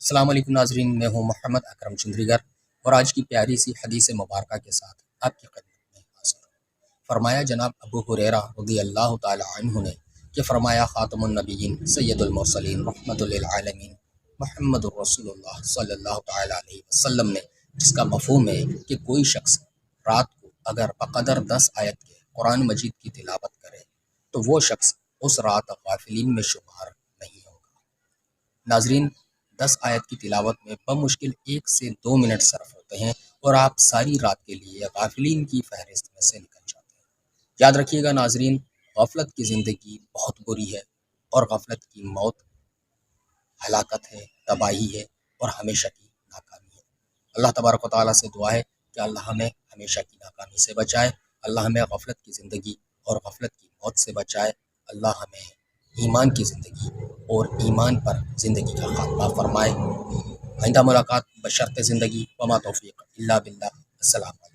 السلام علیکم ناظرین، میں ہوں محمد اکرم چندریگر اور آج کی پیاری سی حدیث مبارکہ کے ساتھ آپ کی خدمت میں حاضر ہوں۔ فرمایا جناب ابو ہریرہ رضی اللہ تعالی عنہ نے کہ فرمایا خاتم النبیین سید المرسلین رحمت للعالمین محمد الرسول اللہ صلی اللہ تعالی علیہ وسلم نے، جس کا مفہوم ہے کہ کوئی شخص رات کو اگر بقدر 10 آیت کے قرآن مجید کی تلاوت کرے تو وہ شخص اس رات غافلین میں شمار نہیں ہوگا۔ ناظرین، 10 آیت کی تلاوت میں بمشکل 1 سے 2 منٹ صرف ہوتے ہیں اور آپ ساری رات کے لیے غافلین کی فہرست میں سے نکل جاتے ہیں۔ یاد رکھیے گا ناظرین، غفلت کی زندگی بہت بری ہے اور غفلت کی موت ہلاکت ہے، تباہی ہے اور ہمیشہ کی ناکامی ہے۔ اللہ تبارک و تعالیٰ سے دعا ہے کہ اللہ ہمیں ہمیشہ کی ناکامی سے بچائے، اللہ ہمیں غفلت کی زندگی اور غفلت کی موت سے بچائے، اللہ ہمیں ایمان کی زندگی اور ایمان پر زندگی کا خاتمہ فرمائے۔ آئندہ ملاقات بشرط زندگی، وما توفیق الا باللہ۔ السلام علیکم۔